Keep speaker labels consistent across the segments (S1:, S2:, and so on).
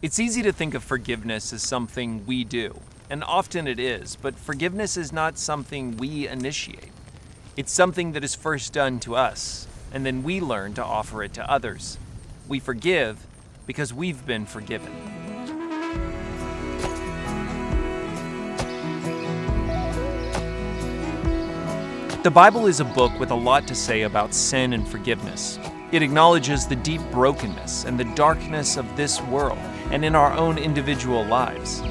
S1: It's easy to think of forgiveness as something we do, and often it is, but forgiveness is not something we initiate. It's something that is first done to us, and then we learn to offer it to others. We forgive because we've been forgiven. The Bible is a book with a lot to say about sin and forgiveness. It acknowledges the deep brokenness and the darkness of this world and in our own individual lives.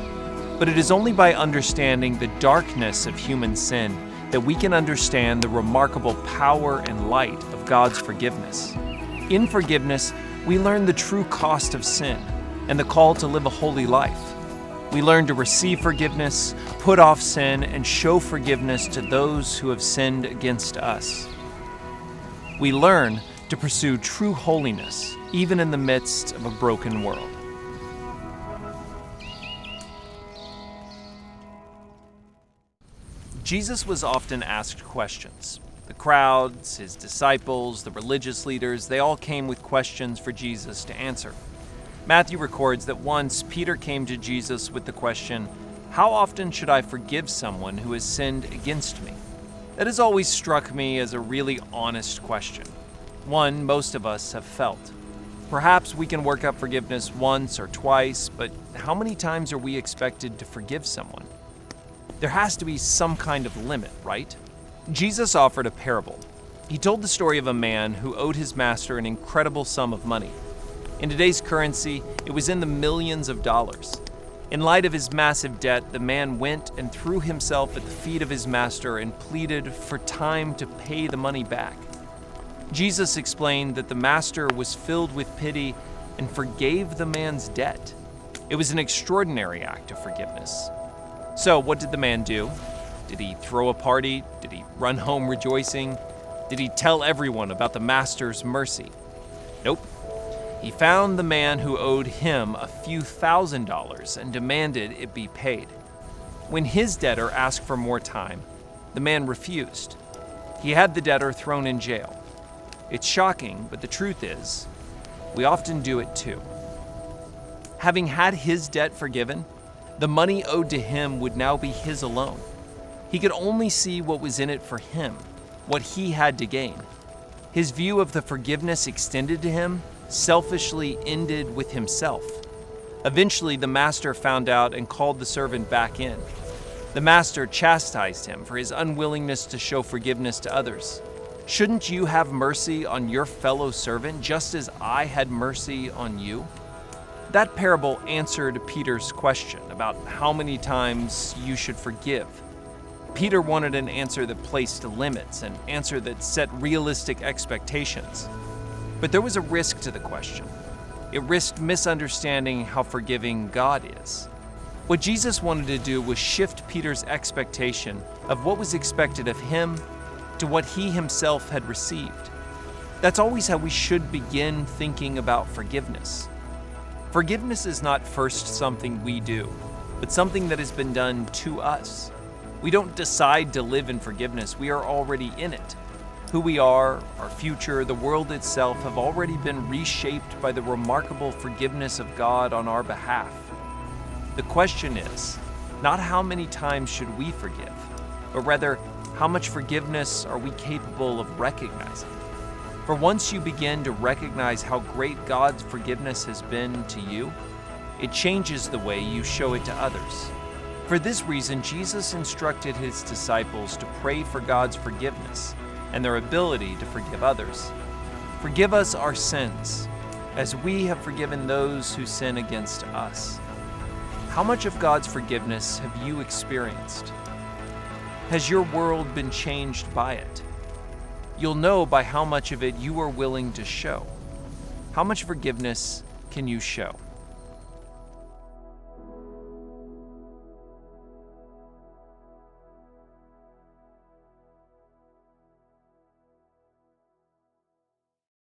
S1: But it is only by understanding the darkness of human sin that we can understand the remarkable power and light of God's forgiveness. In forgiveness, we learn the true cost of sin and the call to live a holy life. We learn to receive forgiveness, put off sin, and show forgiveness to those who have sinned against us. We learn to pursue true holiness, even in the midst of a broken world. Jesus was often asked questions. The crowds, his disciples, the religious leaders, they all came with questions for Jesus to answer. Matthew records that once Peter came to Jesus with the question, "How often should I forgive someone who has sinned against me?" That has always struck me as a really honest question, one most of us have felt. Perhaps we can work up forgiveness once or twice, but how many times are we expected to forgive someone? There has to be some kind of limit, right? Jesus offered a parable. He told the story of a man who owed his master an incredible sum of money. In today's currency, it was in the millions of dollars. In light of his massive debt, the man went and threw himself at the feet of his master and pleaded for time to pay the money back. Jesus explained that the master was filled with pity and forgave the man's debt. It was an extraordinary act of forgiveness. So, what did the man do? Did he throw a party? Did he run home rejoicing? Did he tell everyone about the master's mercy? Nope. He found the man who owed him a few $1,000s and demanded it be paid. When his debtor asked for more time, the man refused. He had the debtor thrown in jail. It's shocking, but the truth is, we often do it too. Having had his debt forgiven, the money owed to him would now be his alone. He could only see what was in it for him, what he had to gain. His view of the forgiveness extended to him selfishly ended with himself. Eventually, the master found out and called the servant back in. The master chastised him for his unwillingness to show forgiveness to others. Shouldn't you have mercy on your fellow servant just as I had mercy on you? That parable answered Peter's question about how many times you should forgive. Peter wanted an answer that placed limits, an answer that set realistic expectations. But there was a risk to the question. It risked misunderstanding how forgiving God is. What Jesus wanted to do was shift Peter's expectation of what was expected of him to what he himself had received. That's always how we should begin thinking about forgiveness. Forgiveness is not first something we do, but something that has been done to us. We don't decide to live in forgiveness, we are already in it. Who we are, our future, the world itself have already been reshaped by the remarkable forgiveness of God on our behalf. The question is, not how many times should we forgive, but rather, how much forgiveness are we capable of recognizing? For once you begin to recognize how great God's forgiveness has been to you, it changes the way you show it to others. For this reason, Jesus instructed his disciples to pray for God's forgiveness and their ability to forgive others. Forgive us our sins, as we have forgiven those who sin against us. How much of God's forgiveness have you experienced? Has your world been changed by it? You'll know by how much of it you are willing to show. How much forgiveness can you show?